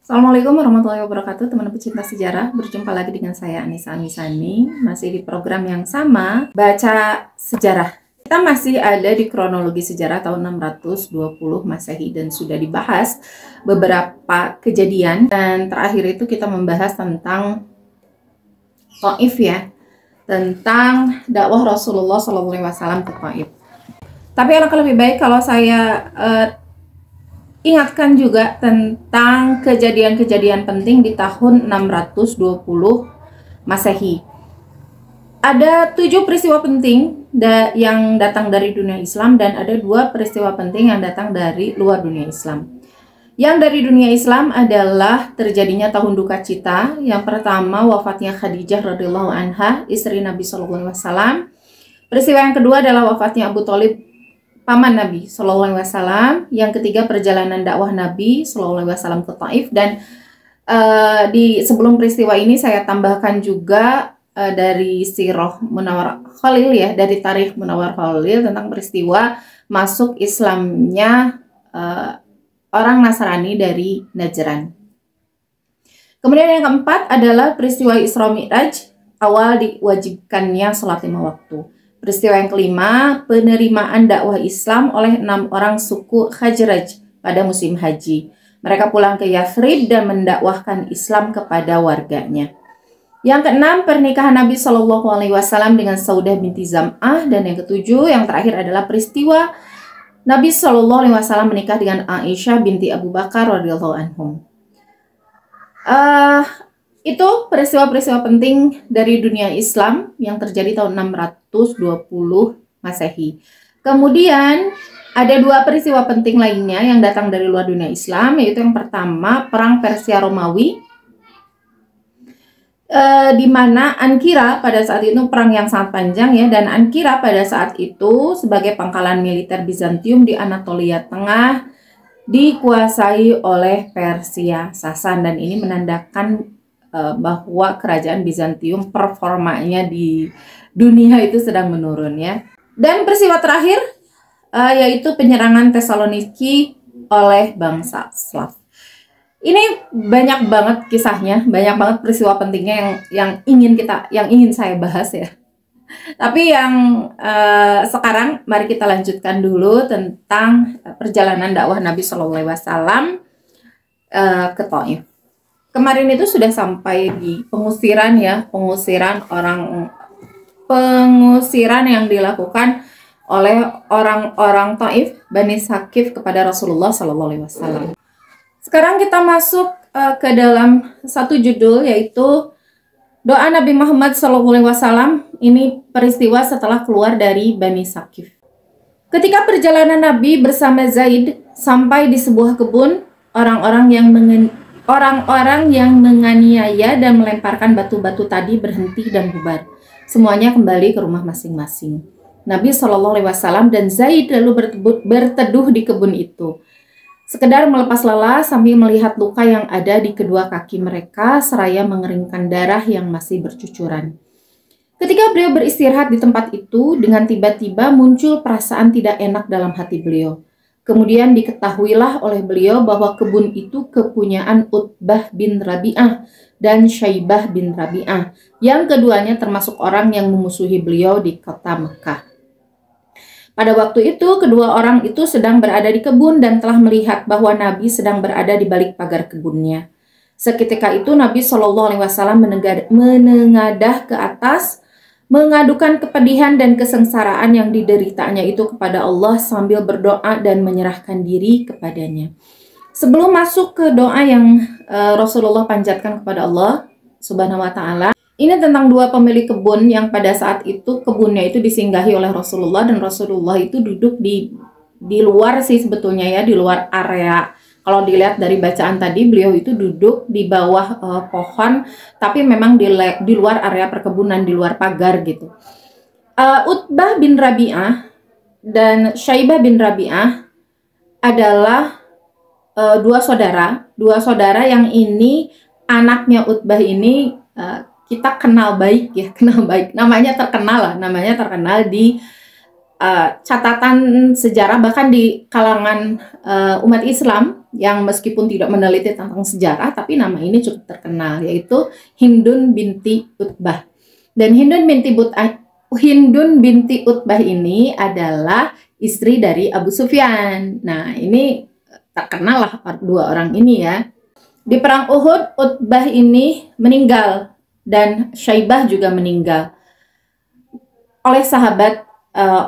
Assalamualaikum warahmatullahi wabarakatuh, teman pecinta sejarah. Berjumpa lagi dengan saya Anissa Amisani, masih di program yang sama, Baca Sejarah. Kita masih ada di kronologi sejarah tahun 620 Masehi dan sudah dibahas beberapa kejadian, dan terakhir itu kita membahas tentang Taif ya, tentang dakwah Rasulullah SAW ke Taif. Tapi alangkah lebih baik kalau saya ingatkan juga tentang kejadian-kejadian penting di tahun 620 Masehi. Ada 7 peristiwa penting yang datang dari dunia Islam dan ada 2 peristiwa penting yang datang dari luar dunia Islam. Yang dari dunia Islam adalah terjadinya tahun duka cita. Yang pertama, wafatnya Khadijah radhiyallahu anha, istri Nabi SAW. Peristiwa yang kedua adalah wafatnya Abu Thalib, paman Nabi SAW. Yang ketiga, perjalanan dakwah Nabi SAW ke Taif. Dan di sebelum peristiwa ini saya tambahkan juga dari Sirah Munawwar Khalil ya, dari Tarikh Munawwar Khalil tentang peristiwa masuk Islamnya orang Nasrani dari Najran. Kemudian yang keempat adalah peristiwa Isra Mi'raj, awal diwajibkannya sholat 5 waktu. Peristiwa yang kelima, penerimaan dakwah Islam oleh 6 orang suku Khazraj pada musim haji. Mereka pulang ke Yathrib dan mendakwahkan Islam kepada warganya. Yang keenam, pernikahan Nabi SAW dengan Saudah binti Zam'ah. Dan yang ketujuh, yang terakhir adalah peristiwa Nabi SAW menikah dengan Aisyah binti Abu Bakar radhiyallahu anhum. Itu peristiwa-peristiwa penting dari dunia Islam yang terjadi tahun 620 Masehi. Kemudian ada 2 peristiwa penting lainnya yang datang dari luar dunia Islam, yaitu yang pertama, Perang Persia Romawi, di mana Ankira pada saat itu perang yang sangat panjang ya, dan Ankira pada saat itu sebagai pangkalan militer Bizantium di Anatolia Tengah dikuasai oleh Persia Sasan, dan ini menandakan bahwa kerajaan Bizantium performanya di dunia itu sedang menurun ya. Dan peristiwa terakhir yaitu penyerangan Tesaloniki oleh bangsa Slav. Ini banyak banget kisahnya, banyak banget peristiwa pentingnya yang ingin saya bahas ya. Tapi yang sekarang mari kita lanjutkan dulu tentang perjalanan dakwah Nabi SAW ke Taif. Kemarin itu sudah sampai di pengusiran ya, pengusiran yang dilakukan oleh orang-orang Taif, Bani Sakif kepada Rasulullah SAW. Sekarang kita masuk ke dalam satu judul, yaitu doa Nabi Muhammad SAW. Ini peristiwa setelah keluar dari Bani Sakif. Ketika perjalanan Nabi bersama Zaid sampai di sebuah kebun, orang-orang yang menganiaya dan melemparkan batu-batu tadi berhenti dan bubar. Semuanya kembali ke rumah masing-masing. Nabi SAW dan Zaid lalu berteduh di kebun itu, sekedar melepas lelah sambil melihat luka yang ada di kedua kaki mereka seraya mengeringkan darah yang masih bercucuran. Ketika beliau beristirahat di tempat itu, dengan tiba-tiba muncul perasaan tidak enak dalam hati beliau. Kemudian diketahuilah oleh beliau bahwa kebun itu kepunyaan Utbah bin Rabi'ah dan Syaibah bin Rabi'ah, yang keduanya termasuk orang yang memusuhi beliau di kota Mekah. Pada waktu itu, kedua orang itu sedang berada di kebun dan telah melihat bahwa Nabi sedang berada di balik pagar kebunnya. Seketika itu Nabi SAW menengadah ke atas, mengadukan kepedihan dan kesengsaraan yang dideritanya itu kepada Allah sambil berdoa dan menyerahkan diri kepadanya. Sebelum masuk ke doa yang Rasulullah panjatkan kepada Allah Subhanahu wa Ta'ala, ini tentang 2 pemilik kebun yang pada saat itu kebunnya itu disinggahi oleh Rasulullah, dan Rasulullah itu duduk di luar sih sebetulnya ya, di luar area. Kalau dilihat dari bacaan tadi, beliau itu duduk di bawah pohon, tapi memang di luar area perkebunan, di luar pagar gitu. Utbah bin Rabi'ah dan Syaibah bin Rabi'ah adalah 2 saudara yang ini anaknya Utbah ini kita kenal baik ya, namanya terkenal di catatan sejarah, bahkan di kalangan umat Islam yang meskipun tidak meneliti tentang sejarah, tapi nama ini cukup terkenal, yaitu Hindun binti Utbah. Dan Hindun binti Utbah ini adalah istri dari Abu Sufyan. Nah, ini terkenal lah dua orang ini ya. Di perang Uhud, Utbah ini meninggal dan Syaibah juga meninggal oleh sahabat,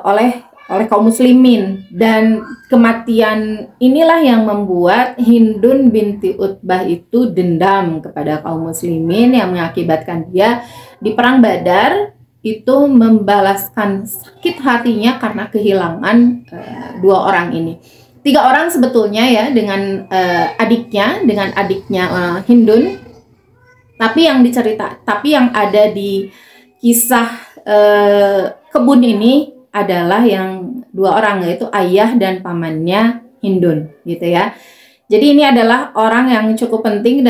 oleh kaum muslimin, dan kematian inilah yang membuat Hindun binti Utbah itu dendam kepada kaum muslimin, yang mengakibatkan dia di perang Badar itu membalaskan sakit hatinya karena kehilangan dua orang ini. Tiga orang sebetulnya ya, dengan adiknya Hindun, tapi yang ada di kisah kebun ini adalah yang dua orang, yaitu ayah dan pamannya Hindun, gitu ya. Jadi ini adalah orang yang cukup penting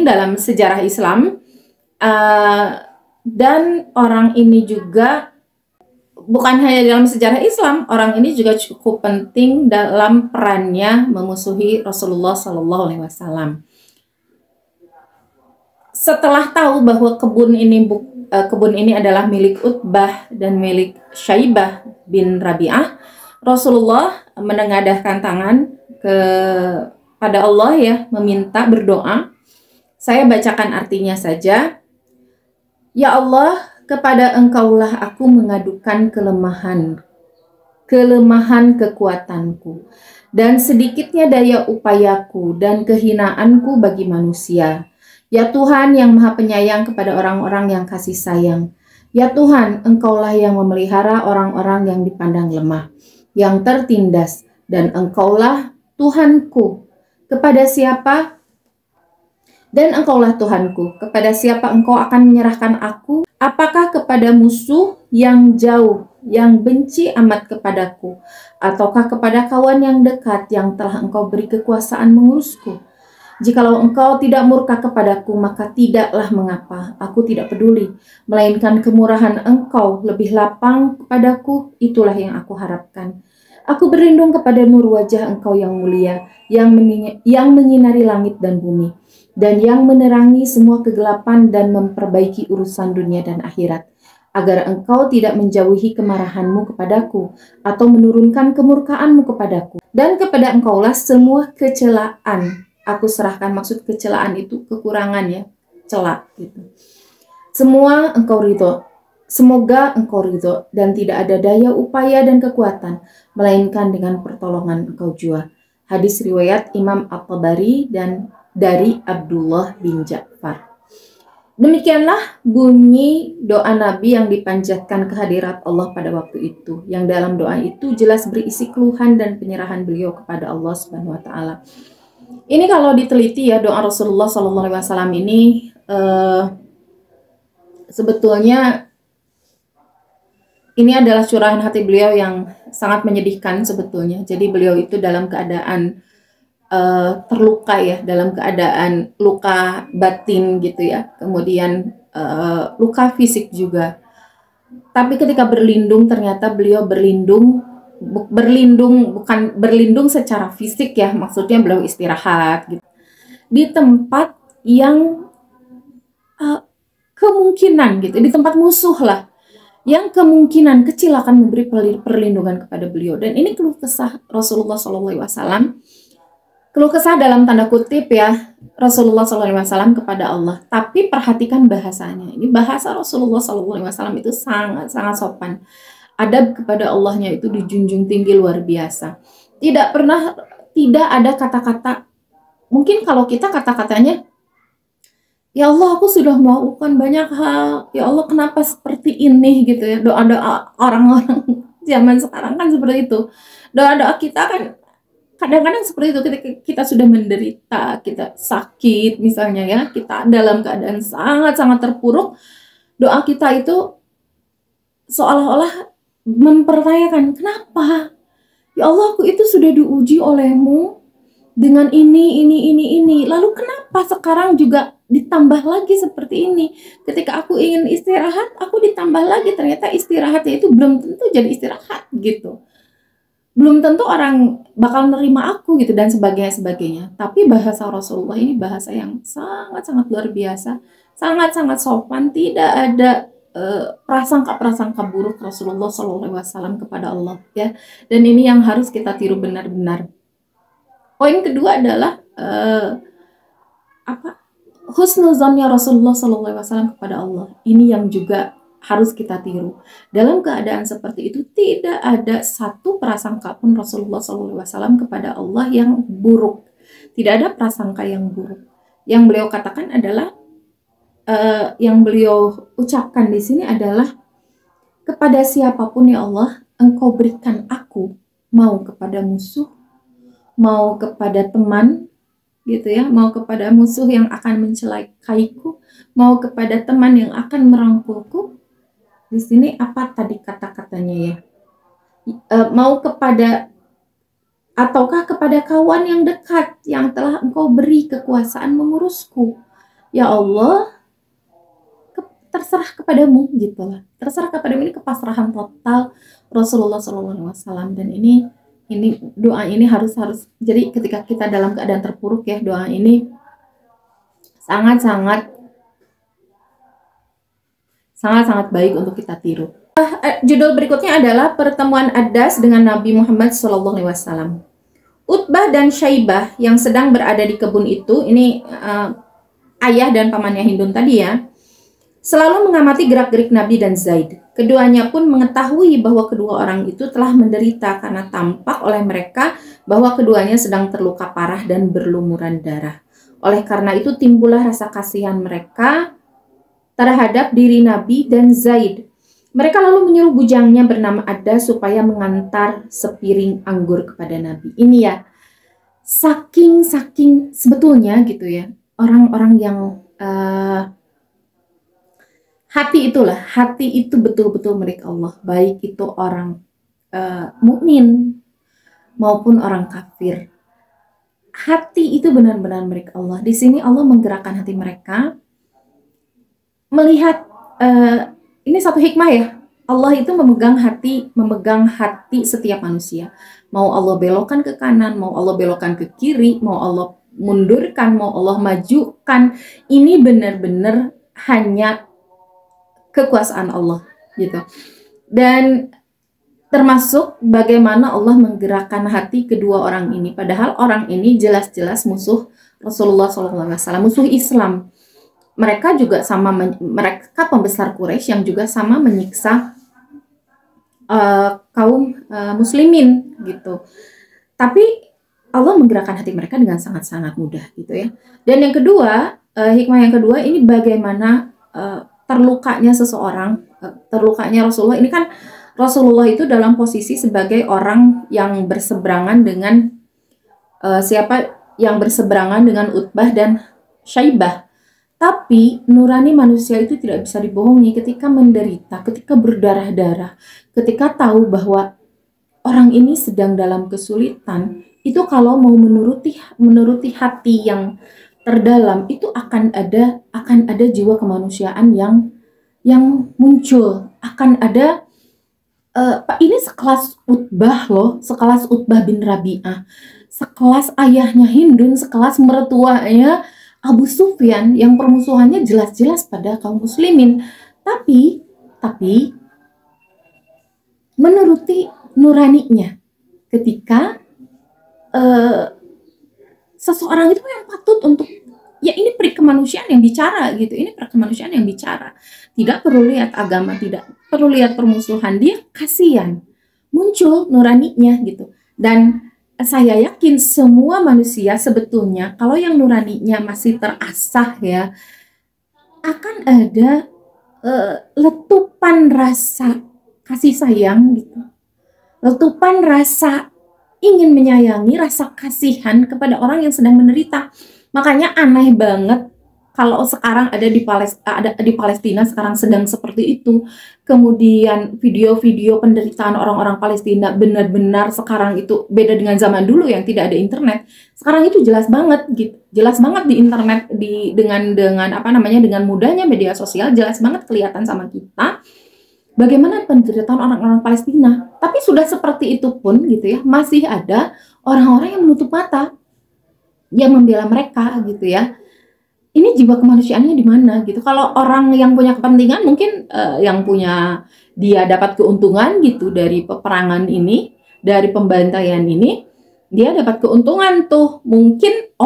dalam sejarah Islam, dan orang ini juga bukan hanya dalam sejarah Islam, orang ini juga cukup penting dalam perannya memusuhi Rasulullah SAW. Setelah tahu bahwa kebun ini adalah milik Utbah dan milik Syaibah bin Rabi'ah, Rasulullah menengadahkan tangan kepada Allah ya, meminta, berdoa. Saya bacakan artinya saja. Ya Allah, kepada Engkaulah aku mengadukan kelemahan kekuatanku, dan sedikitnya daya upayaku dan kehinaanku bagi manusia. Ya Tuhan yang Maha Penyayang kepada orang-orang yang kasih sayang. Ya Tuhan, Engkaulah yang memelihara orang-orang yang dipandang lemah, yang tertindas, dan Engkaulah Tuhanku. Kepada siapa? Dan Engkaulah Tuhanku. Kepada siapa Engkau akan menyerahkan aku? Apakah kepada musuh yang jauh, yang benci amat kepadaku, ataukah kepada kawan yang dekat yang telah Engkau beri kekuasaan mengurusku? Jikalau Engkau tidak murka kepadaku, maka tidaklah mengapa, aku tidak peduli. Melainkan kemurahan Engkau lebih lapang kepadaku, itulah yang aku harapkan. Aku berlindung kepada nur wajah Engkau yang mulia, yang menyinari langit dan bumi, dan yang menerangi semua kegelapan dan memperbaiki urusan dunia dan akhirat, agar Engkau tidak menjauhi kemarahan-Mu kepadaku, atau menurunkan kemurkaan-Mu kepadaku. Dan kepada Engkaulah semua kecelaan aku serahkan. Maksud kecelaan itu kekurangan ya, celak gitu. Semua Engkau ridho. Semoga Engkau ridho dan tidak ada daya upaya dan kekuatan, melainkan dengan pertolongan Engkau jua. Hadis riwayat Imam At-Tabari dan dari Abdullah bin Ja'far. Demikianlah bunyi doa Nabi yang dipanjatkan kehadirat Allah pada waktu itu, yang dalam doa itu jelas berisi keluhan dan penyerahan beliau kepada Allah Subhanahu wa taala. Ini kalau diteliti ya, doa Rasulullah SAW ini sebetulnya ini adalah curahan hati beliau yang sangat menyedihkan sebetulnya. Jadi beliau itu dalam keadaan terluka ya, dalam keadaan luka batin gitu ya, kemudian luka fisik juga. Tapi ketika berlindung, ternyata beliau berlindung bukan berlindung secara fisik ya, maksudnya beliau istirahat gitu di tempat yang kemungkinan gitu, di tempat musuh lah, yang kemungkinan kecil akan memberi perlindungan kepada beliau. Dan ini keluh kesah Rasulullah SAW, keluh kesah dalam tanda kutip ya, Rasulullah SAW kepada Allah. Tapi perhatikan bahasanya, ini bahasa Rasulullah SAW itu sangat-sangat sopan. Adab kepada Allahnya itu dijunjung tinggi luar biasa. Tidak ada kata-kata, mungkin kalau kita kata-katanya, ya Allah, aku sudah melakukan banyak hal, ya Allah kenapa seperti ini gitu ya. Doa-doa orang-orang zaman sekarang kan seperti itu. Doa-doa kita kan kadang-kadang seperti itu, ketika kita sudah menderita, kita sakit misalnya ya, kita dalam keadaan sangat-sangat terpuruk, doa kita itu seolah-olah mempertanyakan, kenapa? Ya Allah, aku itu sudah diuji oleh-Mu dengan ini. Lalu kenapa sekarang juga ditambah lagi seperti ini? Ketika aku ingin istirahat, aku ditambah lagi. Ternyata istirahatnya itu belum tentu jadi istirahat gitu. belum tentu orang bakal nerima aku gitu dan sebagainya. Tapi bahasa Rasulullah ini bahasa yang sangat-sangat luar biasa, sangat-sangat sopan, tidak ada prasangka-prasangka buruk Rasulullah SAW kepada Allah ya. Dan ini yang harus kita tiru benar-benar. Poin kedua adalah husnuzonnya Rasulullah SAW kepada Allah. Ini yang juga harus kita tiru. Dalam keadaan seperti itu tidak ada satu prasangka pun Rasulullah SAW kepada Allah yang buruk. Tidak ada prasangka yang buruk. Yang beliau katakan adalah, yang beliau ucapkan di sini adalah, kepada siapapun ya Allah, Engkau berikan aku, mau kepada musuh, mau kepada teman, gitu ya, mau kepada musuh yang akan mencelakaiku, mau kepada teman yang akan merangkulku. Di sini apa tadi kata-katanya ya? Mau kepada, ataukah kepada kawan yang dekat yang telah Engkau beri kekuasaan mengurusku. Ya Allah, terserah kepadamu gitu lah. Terserah kepadamu, ini kepasrahan total Rasulullah SAW. Dan ini doa ini harus jadi ketika kita dalam keadaan terpuruk ya, doa ini sangat-sangat baik untuk kita tiru. Judul berikutnya adalah pertemuan Adas dengan Nabi Muhammad SAW. Utbah dan Syaibah yang sedang berada di kebun itu, ini ayah dan pamannya Hindun tadi ya, selalu mengamati gerak-gerik Nabi dan Zaid. Keduanya pun mengetahui bahwa kedua orang itu telah menderita karena tampak oleh mereka bahwa keduanya sedang terluka parah dan berlumuran darah. Oleh karena itu timbullah rasa kasihan mereka terhadap diri Nabi dan Zaid. Mereka lalu menyuruh bujangnya bernama Ada supaya mengantar sepiring anggur kepada Nabi. Ini ya, saking sebetulnya gitu ya, orang-orang yang hati itu betul-betul milik Allah, baik itu orang mukmin maupun orang kafir. Hati itu benar-benar milik Allah. Di sini Allah menggerakkan hati mereka. Melihat ini satu hikmah ya, Allah itu memegang hati setiap manusia. Mau Allah belokkan ke kanan, mau Allah belokkan ke kiri, mau Allah mundurkan, mau Allah majukan, ini benar-benar hanya kekuasaan Allah gitu. Dan termasuk bagaimana Allah menggerakkan hati kedua orang ini, padahal orang ini jelas-jelas musuh Rasulullah SAW, musuh Islam. Mereka juga sama, mereka pembesar Quraisy yang juga sama menyiksa kaum muslimin gitu. Tapi Allah menggerakkan hati mereka dengan sangat-sangat mudah gitu ya. Dan yang kedua, hikmah yang kedua ini bagaimana terlukanya seseorang, terlukanya Rasulullah. Ini kan Rasulullah itu dalam posisi sebagai orang yang berseberangan dengan dengan Utbah dan Syaibah. Tapi nurani manusia itu tidak bisa dibohongi ketika menderita, ketika berdarah-darah, ketika tahu bahwa orang ini sedang dalam kesulitan, itu kalau mau menuruti hati yang terdalam itu akan ada jiwa kemanusiaan yang muncul, akan ada ini sekelas Utbah loh, sekelas Utbah bin Rabi'ah, sekelas ayahnya Hindun, sekelas mertuanya Abu Sufyan yang permusuhannya jelas-jelas pada kaum muslimin, tapi menuruti nuraninya ketika seseorang itu yang patut untuk, ya ini perikemanusiaan yang bicara gitu, ini perikemanusiaan yang bicara, tidak perlu lihat agama, tidak perlu lihat permusuhan, dia kasihan, muncul nuraninya gitu. Dan saya yakin semua manusia sebetulnya kalau yang nuraninya masih terasah ya, akan ada letupan rasa kasih sayang gitu, letupan rasa ingin menyayangi, rasa kasihan kepada orang yang sedang menderita. Makanya aneh banget kalau sekarang ada di Palestina sekarang sedang seperti itu. Kemudian video-video penderitaan orang-orang Palestina benar-benar sekarang itu beda dengan zaman dulu yang tidak ada internet. Sekarang itu jelas banget gitu. Jelas banget di internet, dengan mudahnya media sosial, jelas banget kelihatan sama kita bagaimana penderitaan orang-orang Palestina. Tapi sudah seperti itu pun gitu ya, masih ada orang-orang yang menutup mata, yang membela mereka gitu ya. Ini jiwa kemanusiaannya di mana gitu. Kalau orang yang punya kepentingan mungkin yang punya dia dapat keuntungan gitu dari peperangan ini, dari pembantaian ini, dia dapat keuntungan tuh. Mungkin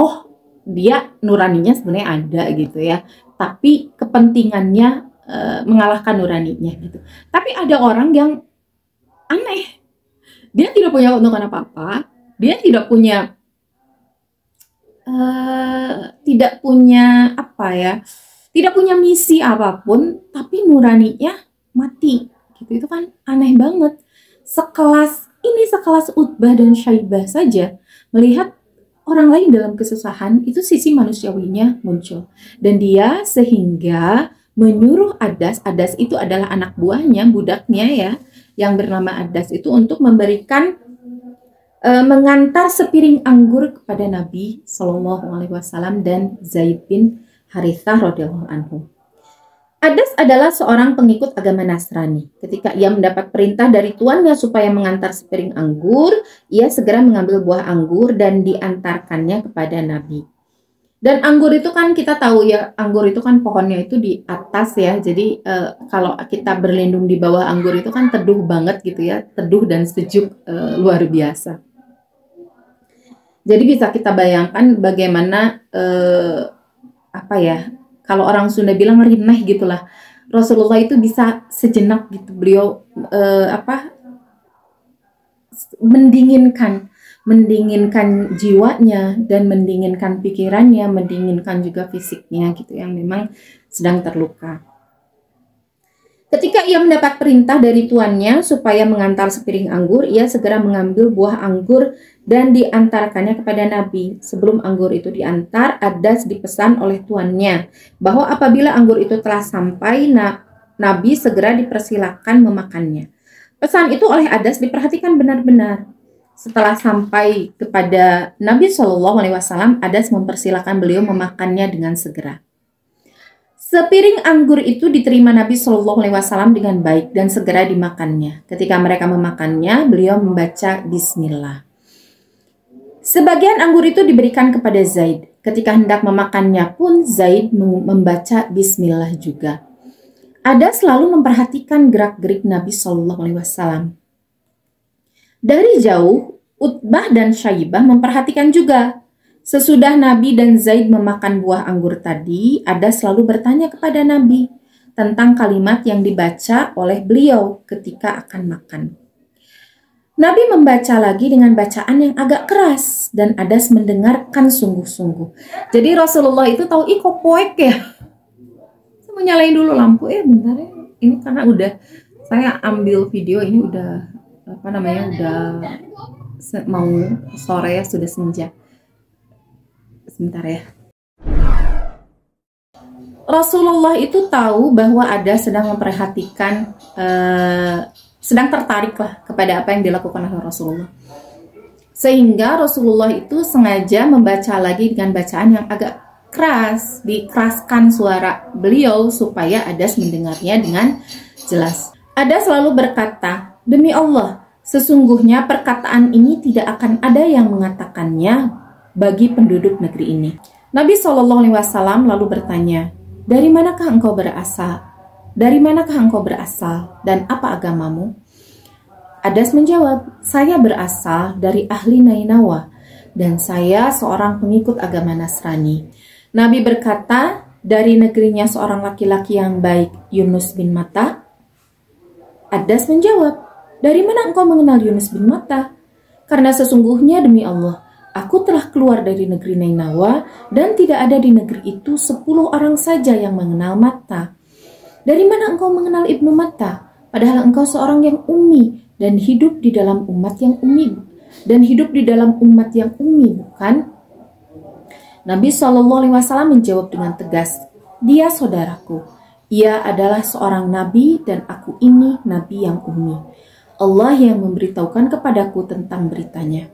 dia nuraninya sebenarnya ada gitu ya. Tapi kepentingannya mengalahkan nuraninya gitu. Tapi ada orang yang aneh. Dia tidak punya keuntungan apa-apa. Dia tidak punya tidak punya misi apapun, tapi nuraninya mati gitu. Itu kan aneh banget. Sekelas Utbah dan Syaibah saja melihat orang lain dalam kesusahan, itu sisi manusiawinya muncul, dan dia sehingga menyuruh Adas itu adalah anak buahnya, budaknya ya, yang bernama Adas itu, untuk memberikan mengantar sepiring anggur kepada Nabi Shallallahu Alaihi Wasallam dan Zaid bin Harithah radhiyallahu anhu. Adas adalah seorang pengikut agama Nasrani. Ketika ia mendapat perintah dari tuannya supaya mengantar sepiring anggur, ia segera mengambil buah anggur dan diantarkannya kepada Nabi. Dan anggur itu kan kita tahu ya, anggur itu kan pohonnya itu di atas ya. Jadi kalau kita berlindung di bawah anggur itu kan teduh banget gitu ya, teduh dan sejuk luar biasa. Jadi bisa kita bayangkan bagaimana kalau orang Sunda bilang rineh gitulah. Rasulullah itu bisa sejenak gitu, beliau mendinginkan jiwanya dan mendinginkan pikirannya, mendinginkan juga fisiknya gitu, yang memang sedang terluka. Ketika ia mendapat perintah dari tuannya supaya mengantar sepiring anggur, ia segera mengambil buah anggur dan diantarkannya kepada Nabi. Sebelum anggur itu diantar, Adas dipesan oleh tuannya bahwa apabila anggur itu telah sampai, Nabi segera dipersilakan memakannya. Pesan itu oleh Adas diperhatikan benar-benar. Setelah sampai kepada Nabi Shallallahu Alaihi Wasallam, Adas mempersilakan beliau memakannya dengan segera. Sepiring anggur itu diterima Nabi Shallallahu Alaihi Wasallam dengan baik dan segera dimakannya. Ketika mereka memakannya, beliau membaca Bismillah. Sebagian anggur itu diberikan kepada Zaid. Ketika hendak memakannya pun, Zaid membaca Bismillah juga. Ada selalu memperhatikan gerak-gerik Nabi Shallallahu Alaihi Wasallam. Dari jauh, Utbah dan Syaibah memperhatikan juga. Sesudah Nabi dan Zaid memakan buah anggur tadi, Ada selalu bertanya kepada Nabi tentang kalimat yang dibaca oleh beliau ketika akan makan. Nabi membaca lagi dengan bacaan yang agak keras dan Adas mendengarkan sungguh-sungguh. Jadi Rasulullah itu tahu, kok poek ya. Saya mau nyalain dulu lampu bentar ya. Ini karena udah saya ambil video ini udah udah mau sore ya, sudah senja. Sebentar ya. Rasulullah itu tahu bahwa Ada sedang memperhatikan, sedang tertarik lah kepada apa yang dilakukan oleh Rasulullah. Sehingga Rasulullah itu sengaja membaca lagi dengan bacaan yang agak keras, dikeraskan suara beliau supaya Adas mendengarnya dengan jelas. Ada selalu berkata, demi Allah, sesungguhnya perkataan ini tidak akan ada yang mengatakannya bagi penduduk negeri ini. Nabi Shallallahu Alaihi Wasallam lalu bertanya, dari manakah engkau berasal? Dari manakah engkau berasal dan apa agamamu? Adas menjawab, saya berasal dari ahli Nainawa dan saya seorang pengikut agama Nasrani. Nabi berkata, dari negerinya seorang laki-laki yang baik, Yunus bin Matta. Adas menjawab, dari mana engkau mengenal Yunus bin Matta? Karena sesungguhnya demi Allah, aku telah keluar dari negeri Nainawa dan tidak ada di negeri itu 10 orang saja yang mengenal Matta. Dari mana engkau mengenal Ibnu Matta? Padahal engkau seorang yang ummi dan hidup di dalam umat yang ummi. Bukan? Nabi SAW menjawab dengan tegas, dia saudaraku. Ia adalah seorang nabi dan aku ini nabi yang ummi. Allah yang memberitahukan kepadaku tentang beritanya.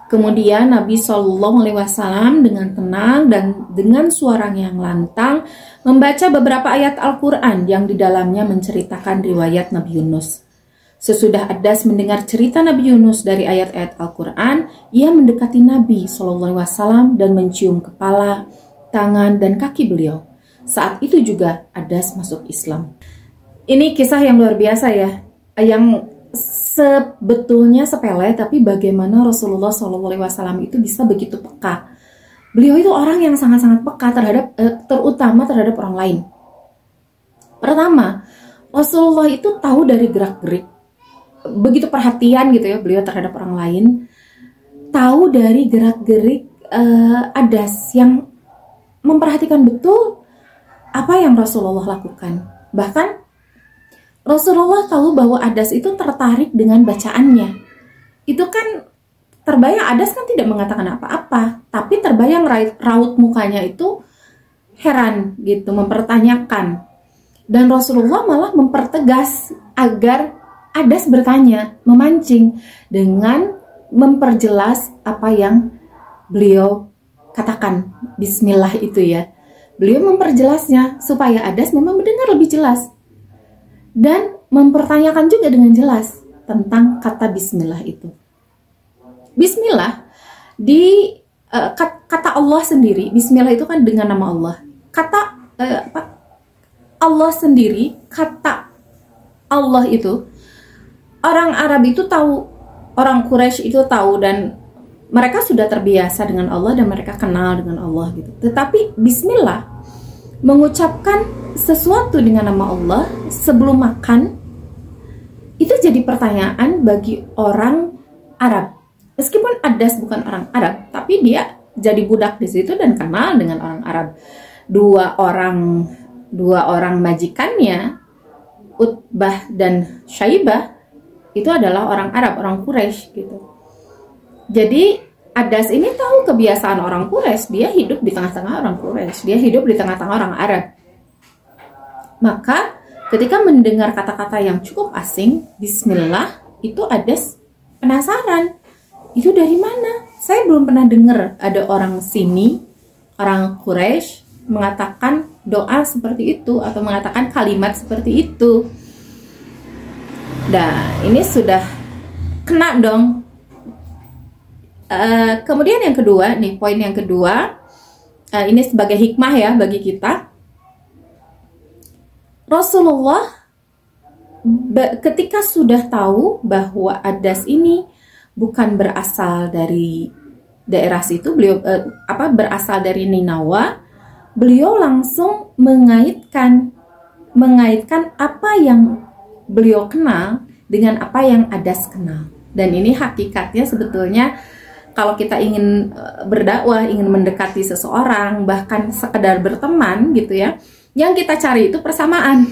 Kemudian Nabi Shallallahu Alaihi Wasallam dengan tenang dan dengan suara yang lantang membaca beberapa ayat Al-Quran yang di dalamnya menceritakan riwayat Nabi Yunus. Sesudah Adas mendengar cerita Nabi Yunus dari ayat-ayat Al-Quran, ia mendekati Nabi Shallallahu Alaihi Wasallam dan mencium kepala, tangan, dan kaki beliau. Saat itu juga Adas masuk Islam. Ini kisah yang luar biasa ya, yang sebetulnya sepele, tapi bagaimana Rasulullah SAW itu bisa begitu peka. Beliau itu orang yang sangat-sangat peka terhadap, terutama terhadap orang lain. Pertama, Rasulullah itu tahu dari gerak-gerik, begitu perhatian gitu ya beliau terhadap orang lain. Tahu dari gerak-gerik Adas yang memperhatikan betul apa yang Rasulullah lakukan. Bahkan Rasulullah tahu bahwa Adas itu tertarik dengan bacaannya. Itu kan terbayang, Adas kan tidak mengatakan apa-apa, tapi terbayang raut mukanya itu heran gitu, mempertanyakan. Dan Rasulullah malah mempertegas agar Adas bertanya, memancing dengan memperjelas apa yang beliau katakan, Bismillah itu ya. Beliau memperjelasnya supaya Adas memang mendengar lebih jelas. Dan mempertanyakan juga dengan jelas tentang kata Bismillah itu. Bismillah, di kata Allah sendiri, Bismillah itu kan dengan nama Allah. Kata Allah sendiri, kata Allah itu, orang Arab itu tahu, orang Quraisy itu tahu, dan mereka sudah terbiasa dengan Allah dan mereka kenal dengan Allah gitu. Tetapi Bismillah, mengucapkan sesuatu dengan nama Allah sebelum makan, itu jadi pertanyaan bagi orang Arab. Meskipun Adas bukan orang Arab, tapi dia jadi budak di situ dan kenal dengan orang Arab. Dua orang majikannya, Utbah dan Syaibah, itu adalah orang Arab, orang Quraisy gitu. Jadi Adas ini tahu kebiasaan orang Quraisy, dia hidup di tengah-tengah orang Quraisy, dia hidup di tengah-tengah orang Arab. Maka ketika mendengar kata-kata yang cukup asing, Bismillah, itu Adas penasaran. Itu dari mana? Saya belum pernah dengar ada orang sini, orang Quraisy mengatakan doa seperti itu atau mengatakan kalimat seperti itu. Nah, ini sudah kena dong. Kemudian yang kedua, nih poin yang kedua, ini sebagai hikmah ya bagi kita. Rasulullah ketika sudah tahu bahwa Adas ini bukan berasal dari daerah situ, beliau berasal dari Ninawa, beliau langsung mengaitkan apa yang beliau kenal dengan apa yang Adas kenal. Dan ini hakikatnya sebetulnya kalau kita ingin berdakwah, ingin mendekati seseorang, bahkan sekedar berteman gitu ya, yang kita cari itu persamaan.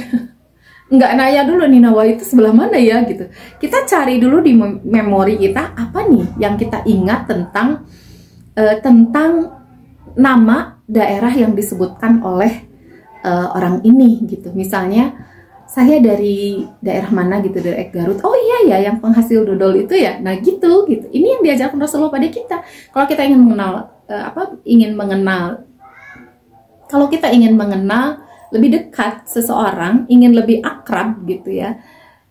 Nggak nanya dulu Ninawa itu sebelah mana ya gitu. Kita cari dulu di memori kita apa nih yang kita ingat tentang nama daerah yang disebutkan oleh orang ini gitu. Misalnya saya dari daerah mana gitu, dari Garut. Oh iya ya, yang penghasil dodol itu ya. Nah gitu. Ini yang diajarkan Rasulullah pada kita. Kalau kita ingin mengenal, kalau kita ingin mengenal lebih dekat seseorang, ingin lebih akrab gitu ya.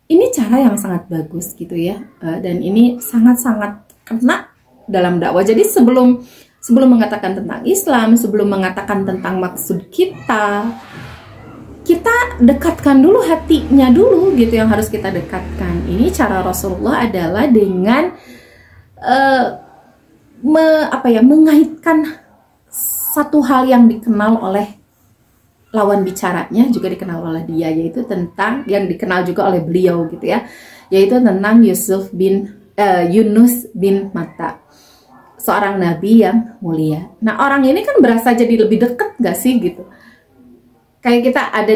Ini cara yang sangat bagus gitu ya. Dan ini sangat-sangat kena dalam dakwah. Jadi sebelum mengatakan tentang Islam, sebelum mengatakan tentang maksud kita dekatkan dulu hatinya dulu gitu, yang harus kita dekatkan. Ini cara Rasulullah adalah dengan mengaitkan satu hal yang dikenal oleh lawan bicaranya, juga dikenal oleh dia, yaitu tentang yang dikenal juga oleh beliau gitu ya, yaitu tentang Yunus bin Matta, seorang nabi yang mulia. Nah orang ini kan berasa jadi lebih dekat gak sih gitu. Kayak kita ada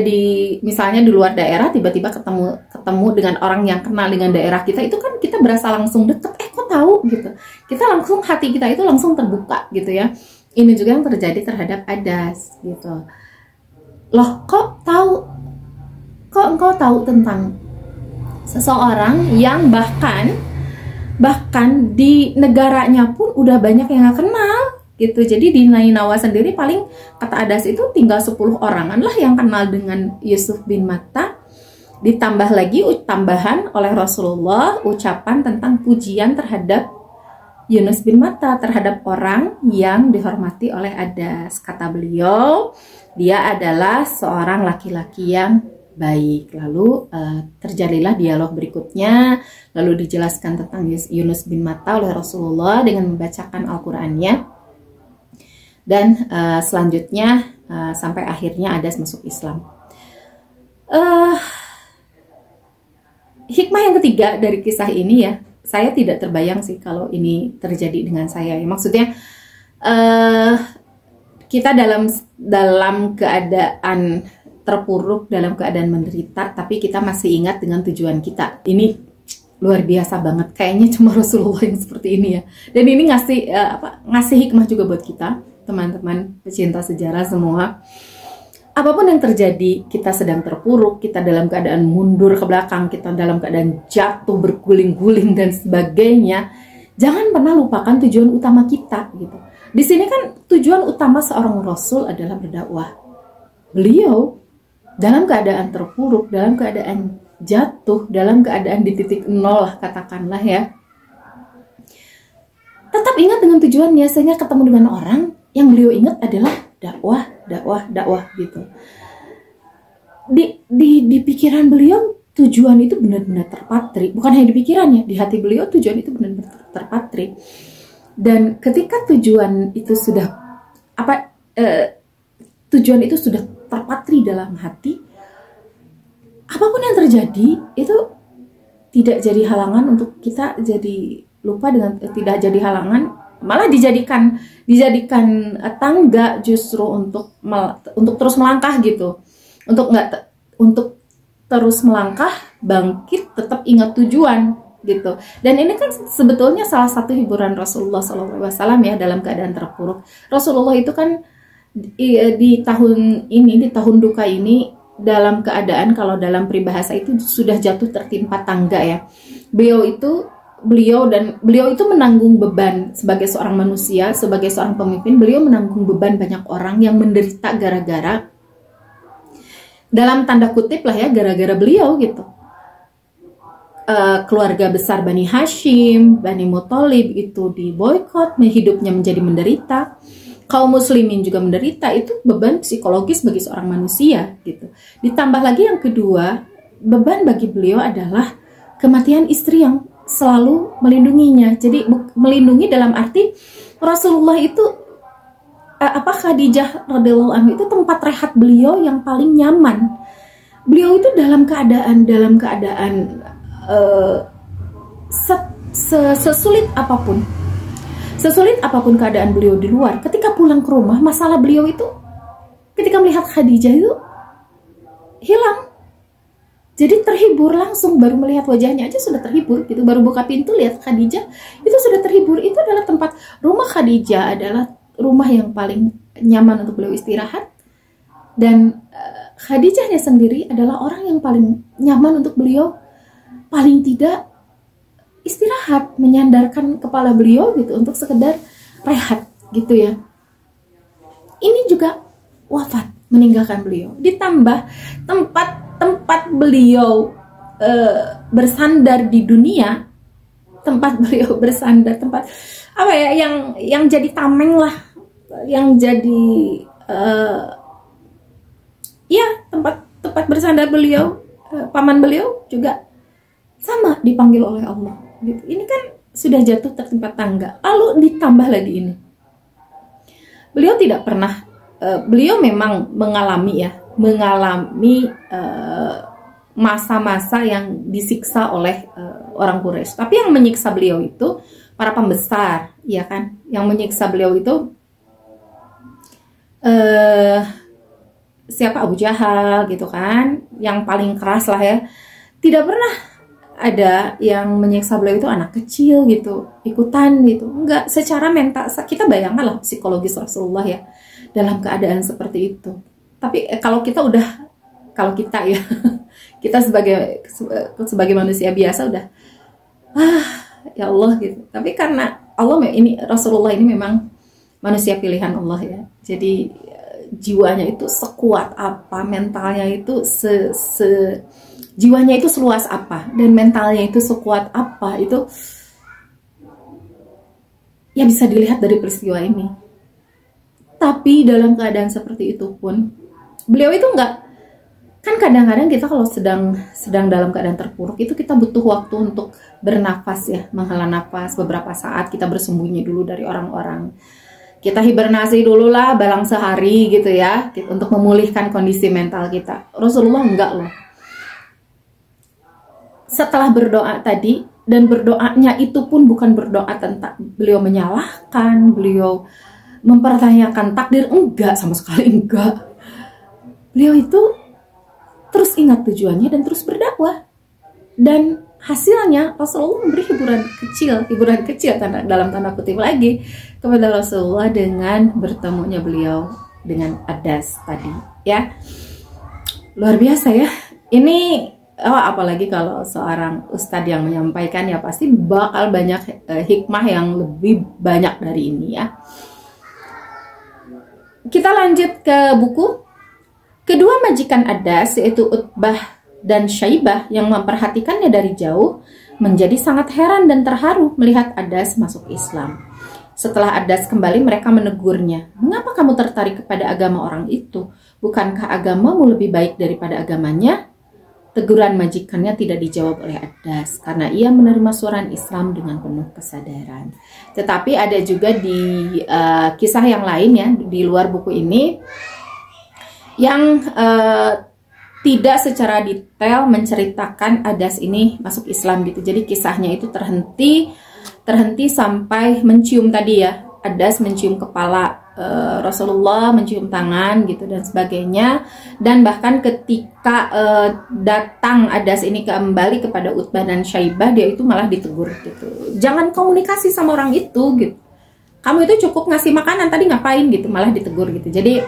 misalnya di luar daerah, tiba-tiba ketemu dengan orang yang kenal dengan daerah kita, itu kan kita berasa langsung deket. Kok tahu gitu? Kita langsung, hati kita itu langsung terbuka gitu ya. Ini juga yang terjadi terhadap Adas gitu. Loh, kok engkau tahu tentang seseorang yang bahkan bahkan di negaranya pun udah banyak yang nggak kenal gitu. Jadi di Nainawa sendiri paling kata Adas itu tinggal 10 orangan lah yang kenal dengan Yusuf bin Matta. Ditambah lagi tambahan oleh Rasulullah ucapan tentang pujian terhadap Yunus bin Matta, terhadap orang yang dihormati oleh Adas. Kata beliau, dia adalah seorang laki-laki yang baik. Lalu terjadilah dialog berikutnya, lalu dijelaskan tentang Yunus bin Matta oleh Rasulullah dengan membacakan Al-Qur'annya. Dan selanjutnya sampai akhirnya Adas masuk Islam. Hikmah yang ketiga dari kisah ini ya, saya tidak terbayang sih kalau ini terjadi dengan saya. Maksudnya kita dalam keadaan terpuruk, dalam keadaan menderita, tapi kita masih ingat dengan tujuan kita. Ini luar biasa banget. Kayaknya cuma Rasulullah yang seperti ini ya. Dan ini ngasih hikmah juga buat kita, teman-teman pecinta sejarah semua. Apapun yang terjadi, kita sedang terpuruk, kita dalam keadaan mundur ke belakang, kita dalam keadaan jatuh, berguling-guling dan sebagainya, jangan pernah lupakan tujuan utama kita gitu. Di sini kan tujuan utama seorang rasul adalah berdakwah. Beliau dalam keadaan terpuruk, dalam keadaan jatuh, dalam keadaan di titik nol lah katakanlah ya, tetap ingat dengan tujuannya, sehingga ketemu dengan orang yang beliau ingat adalah dakwah gitu. Di pikiran beliau tujuan itu benar-benar terpatri, bukan hanya di pikirannya, di hati beliau tujuan itu benar-benar terpatri. Dan ketika tujuan itu sudah tujuan itu sudah terpatri dalam hati, apapun yang terjadi itu tidak jadi halangan untuk kita jadi lupa dengan, tidak jadi halangan, malah dijadikan tangga justru untuk terus melangkah gitu, untuk terus melangkah, bangkit, tetap ingat tujuan gitu. Dan ini kan sebetulnya salah satu hiburan Rasulullah SAW ya dalam keadaan terpuruk. Rasulullah itu kan di tahun duka ini dalam keadaan, kalau dalam peribahasa itu sudah jatuh tertimpa tangga ya. Beliau itu menanggung beban sebagai seorang manusia, sebagai seorang pemimpin. Beliau menanggung beban banyak orang yang menderita gara-gara, dalam tanda kutip lah ya, gara-gara beliau gitu. Keluarga besar Bani Hashim, Bani Muthalib itu diboykot, hidupnya menjadi menderita. Kaum muslimin juga menderita. Itu beban psikologis bagi seorang manusia gitu. Ditambah lagi yang kedua, beban bagi beliau adalah kematian istri yang selalu melindunginya. Jadi melindungi dalam arti Rasulullah itu Khadijah radhiyallahu anha itu tempat rehat beliau yang paling nyaman. Beliau itu dalam keadaan sesulit apapun keadaan beliau di luar, ketika pulang ke rumah, masalah beliau itu ketika melihat Khadijah itu hilang. Jadi terhibur langsung, baru melihat wajahnya aja sudah terhibur gitu. Baru buka pintu lihat Khadijah itu sudah terhibur. Itu adalah rumah Khadijah adalah rumah yang paling nyaman untuk beliau istirahat. Dan Khadijahnya sendiri adalah orang yang paling nyaman untuk beliau paling tidak istirahat, menyandarkan kepala beliau gitu untuk sekedar rehat gitu ya. Ini juga wafat, meninggalkan beliau. Ditambah tempat beliau bersandar di dunia, tempat yang jadi tameng lah, yang jadi tempat bersandar beliau, paman beliau juga sama dipanggil oleh Allah gitu. Ini kan sudah jatuh tertimpa tangga, lalu ditambah lagi ini, beliau tidak pernah beliau memang mengalami masa-masa yang disiksa oleh orang Quraisy. Tapi yang menyiksa beliau itu para pembesar, ya kan? Yang menyiksa beliau itu siapa? Abu Jahal gitu kan? Yang paling keras lah ya. Tidak pernah ada yang menyiksa beliau itu anak kecil gitu, ikutan gitu. Enggak, secara mental kita bayangkan lah psikologis Rasulullah ya dalam keadaan seperti itu. Tapi kalau kita ya kita sebagai manusia biasa udah ya Allah gitu. Tapi karena Allah ini, Rasulullah ini memang manusia pilihan Allah ya. Jadi jiwanya itu sekuat apa, mentalnya itu jiwanya itu seluas apa, dan mentalnya itu sekuat apa, itu ya bisa dilihat dari peristiwa ini. Tapi dalam keadaan seperti itu pun beliau itu enggak, kan kadang-kadang kita kalau sedang dalam keadaan terpuruk itu kita butuh waktu untuk bernafas ya, menghela nafas beberapa saat, kita bersembunyi dulu dari orang-orang, kita hibernasi dulu lah balang sehari gitu ya, untuk memulihkan kondisi mental kita. Rasulullah enggak loh. Setelah berdoa tadi, dan berdoanya itu pun bukan berdoa tentang beliau menyalahkan, beliau mempertanyakan takdir, enggak, sama sekali enggak. Beliau itu terus ingat tujuannya dan terus berdakwah. Dan hasilnya Rasulullah memberi hiburan kecil dalam tanda kutip lagi kepada Rasulullah dengan bertemunya beliau dengan Adas tadi ya. Luar biasa ya. Ini apalagi kalau seorang ustadz yang menyampaikan, ya pasti bakal banyak hikmah yang lebih banyak dari ini ya. Kita lanjut ke buku. Kedua majikan Adas, yaitu Utbah dan Syaibah, yang memperhatikannya dari jauh, menjadi sangat heran dan terharu melihat Adas masuk Islam. Setelah Adas kembali, mereka menegurnya. "Mengapa kamu tertarik kepada agama orang itu? Bukankah agamamu lebih baik daripada agamanya?" Teguran majikannya tidak dijawab oleh Adas, karena ia menerima suara Islam dengan penuh kesadaran. Tetapi ada juga di kisah yang lain ya, di luar buku ini, yang tidak secara detail menceritakan Adas ini masuk Islam gitu. Jadi kisahnya itu terhenti sampai mencium tadi ya. Adas mencium kepala Rasulullah, mencium tangan gitu dan sebagainya. Dan bahkan ketika datang Adas ini kembali kepada Utbah dan Syaibah, dia itu malah ditegur gitu. "Jangan komunikasi sama orang itu gitu. Kamu itu cukup ngasih makanan, tadi ngapain gitu?" Malah ditegur gitu. Jadi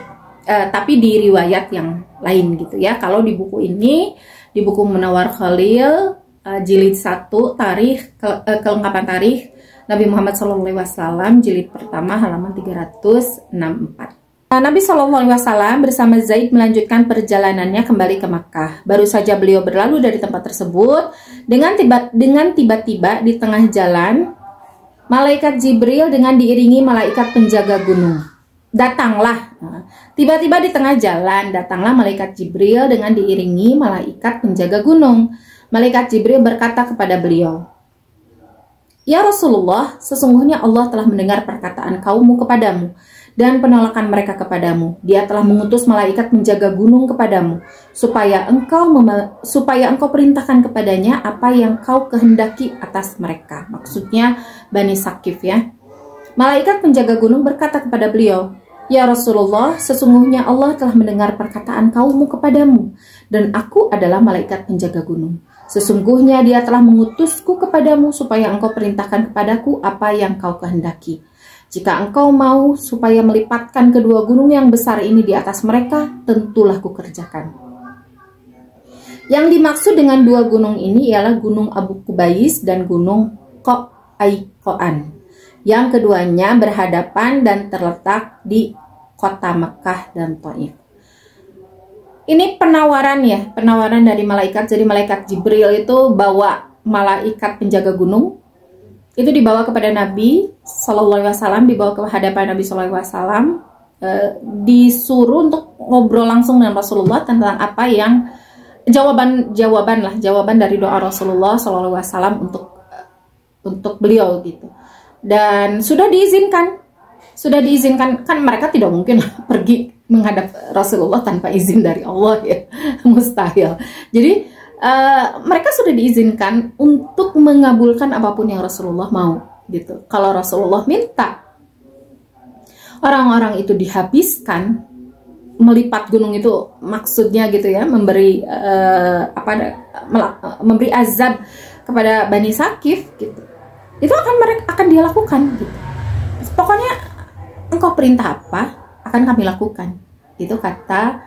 tapi di riwayat yang lain gitu ya. Kalau di buku ini, di buku Munawwar Khalil jilid 1 tarikh kelengkapan tarikh Nabi Muhammad SAW jilid pertama halaman 364. Nabi SAW bersama Zaid melanjutkan perjalanannya kembali ke Makkah. Baru saja beliau berlalu dari tempat tersebut, dengan tiba-tiba di tengah jalan, malaikat Jibril dengan diiringi malaikat penjaga gunung datanglah. Tiba-tiba di tengah jalan datanglah malaikat Jibril dengan diiringi malaikat penjaga gunung. Malaikat Jibril berkata kepada beliau, "Ya Rasulullah, sesungguhnya Allah telah mendengar perkataan kaummu kepadamu dan penolakan mereka kepadamu. Dia telah mengutus malaikat penjaga gunung kepadamu supaya engkau perintahkan kepadanya apa yang kau kehendaki atas mereka." Maksudnya Bani Sakif ya. Malaikat penjaga gunung berkata kepada beliau, "Ya Rasulullah, sesungguhnya Allah telah mendengar perkataan kaummu kepadamu, dan aku adalah malaikat penjaga gunung. Sesungguhnya dia telah mengutusku kepadamu supaya engkau perintahkan kepadaku apa yang kau kehendaki. Jika engkau mau supaya melipatkan kedua gunung yang besar ini di atas mereka, tentulah kukerjakan." Yang dimaksud dengan dua gunung ini ialah Gunung Abu Kubais dan Gunung Qo'aiqo'an. Yang keduanya berhadapan dan terletak di kota Mekah dan Thaif. Ini penawaran ya, penawaran dari malaikat. Jadi malaikat Jibril itu bawa malaikat penjaga gunung, itu dibawa kepada Nabi SAW, dibawa ke hadapan Nabi SAW, disuruh untuk ngobrol langsung dengan Rasulullah tentang apa yang jawaban dari doa Rasulullah SAW untuk beliau gitu. Dan sudah diizinkan, kan mereka tidak mungkin pergi menghadap Rasulullah tanpa izin dari Allah ya, mustahil. Jadi mereka sudah diizinkan untuk mengabulkan apapun yang Rasulullah mau gitu. Kalau Rasulullah minta orang-orang itu dihabiskan, melipat gunung itu maksudnya gitu ya, memberi memberi azab kepada Bani Sakif gitu, itu akan dia lakukan gitu. Pokoknya engkau perintah apa akan kami lakukan, itu kata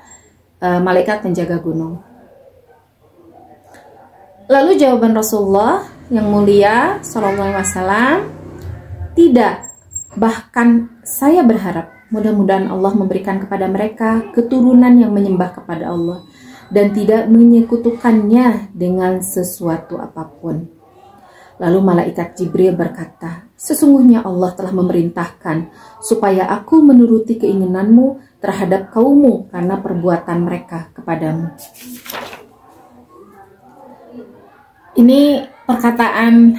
malaikat penjaga gunung. Lalu jawaban Rasulullah, yang mulia Shallallahu Alaihi Wasallam, tidak, bahkan saya berharap mudah-mudahan Allah memberikan kepada mereka keturunan yang menyembah kepada Allah dan tidak menyekutukannya dengan sesuatu apapun. Lalu malaikat Jibril berkata, sesungguhnya Allah telah memerintahkan supaya aku menuruti keinginanmu terhadap kaummu karena perbuatan mereka kepadamu. Ini perkataan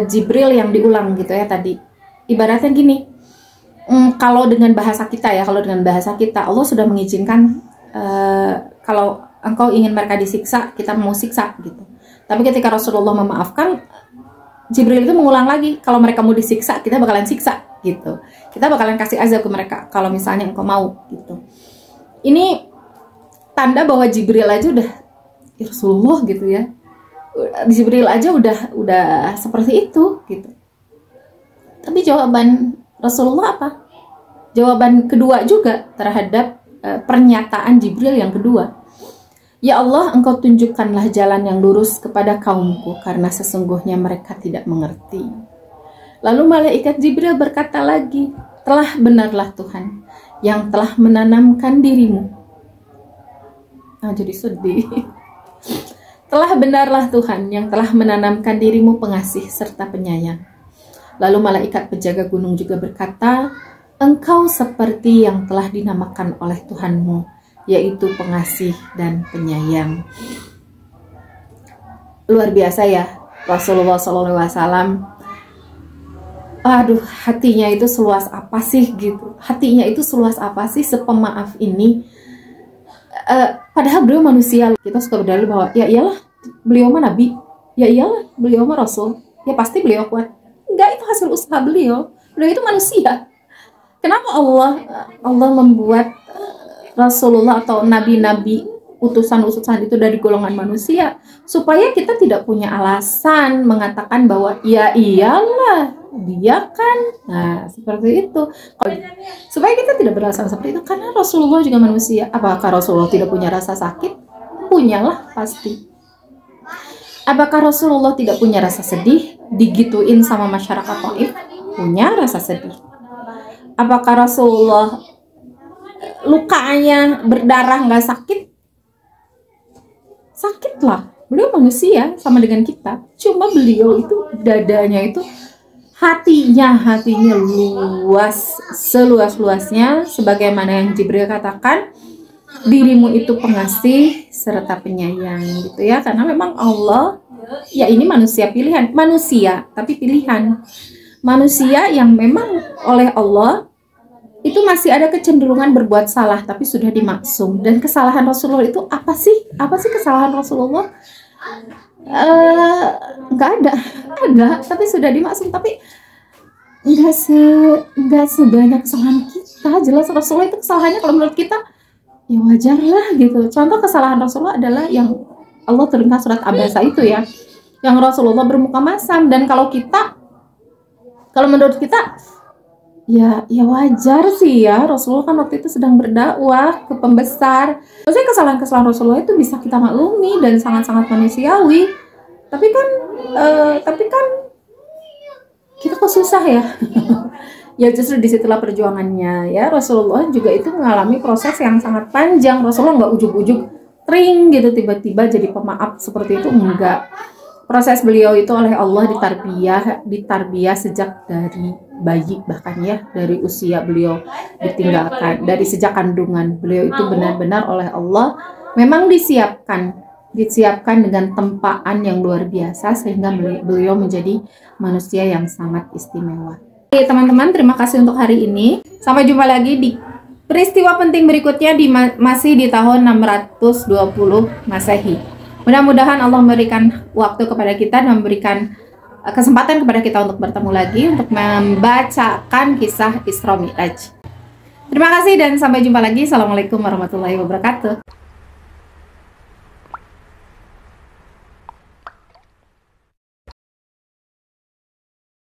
Jibril yang diulang gitu ya tadi. Ibaratnya gini, kalau dengan bahasa kita ya, Allah sudah mengizinkan kalau engkau ingin mereka disiksa, kita mau siksa gitu. Tapi ketika Rasulullah memaafkan, Jibril itu mengulang lagi, kalau mereka mau disiksa, kita bakalan siksa gitu. Kita bakalan kasih azab ke mereka kalau misalnya engkau mau gitu. Ini tanda bahwa Jibril aja udah, ya Rasulullah gitu ya. Jibril aja udah seperti itu gitu. Tapi jawaban Rasulullah apa? Jawaban kedua juga terhadap pernyataan Jibril yang kedua. Ya Allah, engkau tunjukkanlah jalan yang lurus kepada kaumku karena sesungguhnya mereka tidak mengerti. Lalu malaikat Jibril berkata lagi, telah benarlah Tuhan yang telah menanamkan dirimu. Jadi sedih. Telah benarlah Tuhan yang telah menanamkan dirimu pengasih serta penyayang. Lalu malaikat penjaga gunung juga berkata, engkau seperti yang telah dinamakan oleh Tuhanmu, yaitu pengasih dan penyayang. Luar biasa ya Rasulullah SAW. Aduh, hatinya itu seluas apa sih gitu. Hatinya itu seluas apa sih sepemaaf ini. Padahal beliau manusia. Kita suka berdalil bahwa ya iyalah beliau mah nabi, ya iyalah beliau mah rasul, ya pasti beliau kuat. Enggak, itu hasil usaha beliau. Beliau itu manusia. Kenapa Allah membuat Rasulullah atau nabi-nabi, utusan-utusan itu dari golongan manusia? Supaya kita tidak punya alasan mengatakan bahwa ya iyalah dia kan. Nah, seperti itu. Supaya kita tidak beralasan seperti itu, karena Rasulullah juga manusia. Apakah Rasulullah tidak punya rasa sakit? Punyalah pasti. Apakah Rasulullah tidak punya rasa sedih? Digituin sama masyarakat Taif? Punya rasa sedih. Apakah Rasulullah lukanya berdarah nggak sakit? Sakit lah. Beliau manusia sama dengan kita. Cuma beliau itu dadanya itu, hatinya luas, seluas-luasnya, sebagaimana yang Jibril katakan, dirimu itu pengasih serta penyayang gitu ya. Karena memang Allah, ya ini manusia pilihan, manusia tapi pilihan, manusia yang memang oleh Allah itu masih ada kecenderungan berbuat salah, tapi sudah dimaksum. Dan kesalahan Rasulullah itu apa sih? Apa sih kesalahan Rasulullah? Nggak ada, tapi sudah dimaksum. Tapi nggak sebanyak kesalahan kita. Jelas Rasulullah itu kesalahannya kalau menurut kita ya wajar lah gitu. Contoh kesalahan Rasulullah adalah yang Allah turunkan surat Abasa itu ya, yang Rasulullah bermuka masam. Dan kalau menurut kita ya wajar sih ya, Rasulullah kan waktu itu sedang berdakwah ke pembesar. Maksudnya kesalahan-kesalahan Rasulullah itu bisa kita maklumi dan sangat-sangat manusiawi. Tapi kan kita kok susah ya. Ya justru disitulah perjuangannya ya. Rasulullah juga itu mengalami proses yang sangat panjang. Rasulullah nggak ujuk-ujuk tring gitu tiba-tiba jadi pemaaf seperti itu, enggak. Proses beliau itu oleh Allah ditarbiyah sejak dari bayi, bahkan ya dari usia beliau ditinggalkan, dari sejak kandungan beliau itu benar-benar oleh Allah memang disiapkan dengan tempaan yang luar biasa sehingga beliau menjadi manusia yang sangat istimewa. Oke teman-teman, terima kasih untuk hari ini. Sampai jumpa lagi di peristiwa penting berikutnya masih di tahun 620 Masehi. Mudah-mudahan Allah memberikan waktu kepada kita dan memberikan kesempatan kepada kita untuk bertemu lagi untuk membacakan kisah Isra Mi'raj. Terima kasih dan sampai jumpa lagi. Assalamualaikum warahmatullahi wabarakatuh.